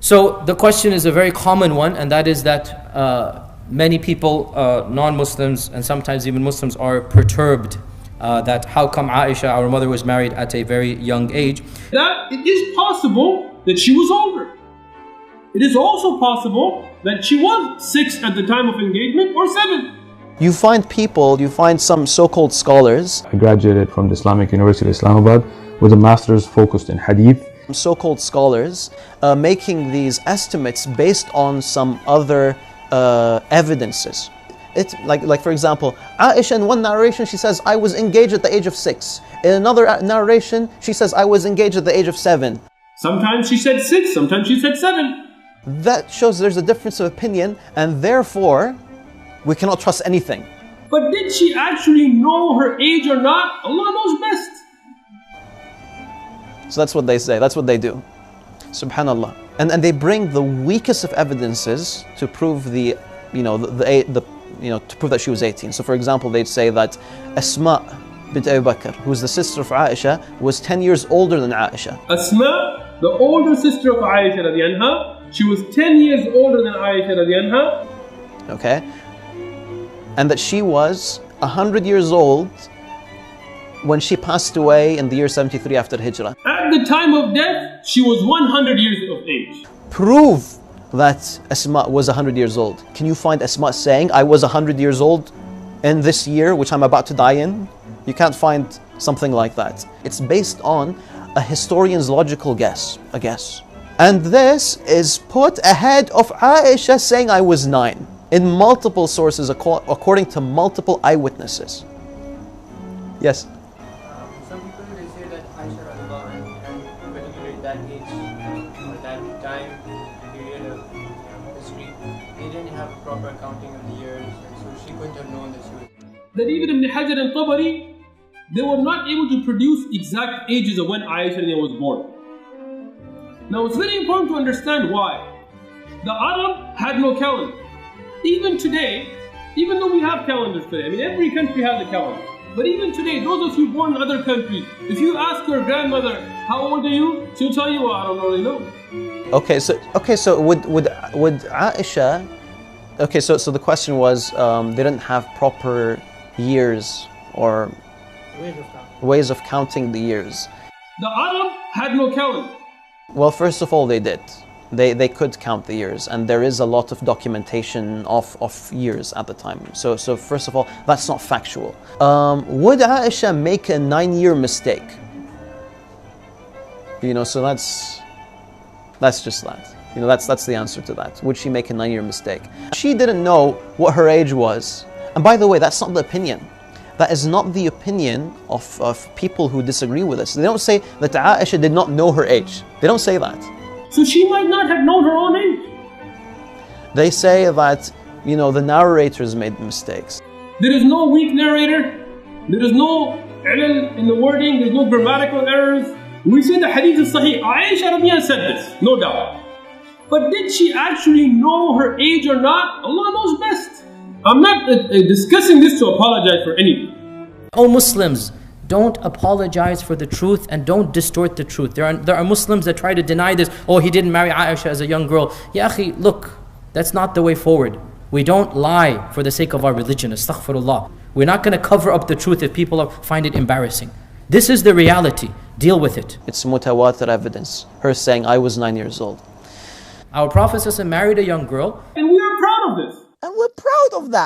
So the question is a very common one, and that is that many people, non-Muslims and sometimes even Muslims, are perturbed that how come Aisha, our mother, was married at a very young age. That it is possible that she was older. It is also possible that she was 6 at the time of engagement or 7. You find some so-called scholars. I graduated from the Islamic University of Islamabad with a master's focused in hadith. So-called scholars making these estimates based on some other evidences. Like for example, Aisha in one narration she says, I was engaged at the age of 6. In another narration she says, I was engaged at the age of 7. Sometimes she said 6, sometimes she said 7. That shows there's a difference of opinion, and therefore we cannot trust anything. But did she actually know her age or not? Allah knows best. So that's what they say, that's what they do. Subhanallah. And they bring the weakest of evidences to prove to prove that she was 18. So for example, they'd say that Asma bint Abu Bakr, who's the sister of Aisha, was 10 years older than Aisha. Asma, the older sister of Aisha radiallahu anha, she was 10 years older than Aisha radiallahu anha. Okay. And that she was 100 years old when she passed away in the year 73 after Hijrah. At the time of death, she was 100 years of age. Prove that Asma was 100 years old. Can you find Asma saying, I was 100 years old in this year, which I'm about to die in? You can't find something like that. It's based on a historian's logical guess, a guess. And this is put ahead of Aisha saying, I was 9. In multiple sources, according to multiple eyewitnesses. Yes? Some people they say that Aisha and particularly that age or that time period of history, they didn't have a proper accounting of the years, and so she couldn't have known that she was. That even Ibn Hajar and Tabari, they were not able to produce exact ages of when Aisha was born. Now it's very important to understand why. The Arab had no calendar. Even today, even though we have calendars today, I mean every country has a calendar. But even today, those of you born in other countries, if you ask your grandmother, how old are you? She'll tell you, well, I don't really know. Okay, so would Aisha, okay, so the question was, they didn't have proper years or ways of counting the years. The Arab had no calendar. Well, first of all, they did. They could count the years, and there is a lot of documentation of years at the time. So first of all, that's not factual. Would Aisha make a 9-year mistake? So that's just that. That's the answer to that. Would she make a 9-year mistake? She didn't know what her age was. And by the way, that's not the opinion. That is not the opinion of people who disagree with us. They don't say that Aisha did not know her age. They don't say that. So she might not have known her own age. They say that, the narrators made mistakes. There is no weak narrator. There is no ilal in the wording. There's no grammatical errors. We say the hadith is sahih. Aisha radiyallahu anha said this, no doubt. But did she actually know her age or not? Allah knows best. I'm not discussing this to apologize for anything. Oh Muslims, don't apologize for the truth and don't distort the truth. There are Muslims that try to deny this. Oh, he didn't marry Aisha as a young girl. Ya akhi, look, that's not the way forward. We don't lie for the sake of our religion. Astaghfirullah. We're not going to cover up the truth if people find it embarrassing. This is the reality. Deal with it. It's mutawatir evidence. Her saying, I was 9 years old. Our Prophet ﷺ married a young girl. And we are proud of this. And we're proud of that.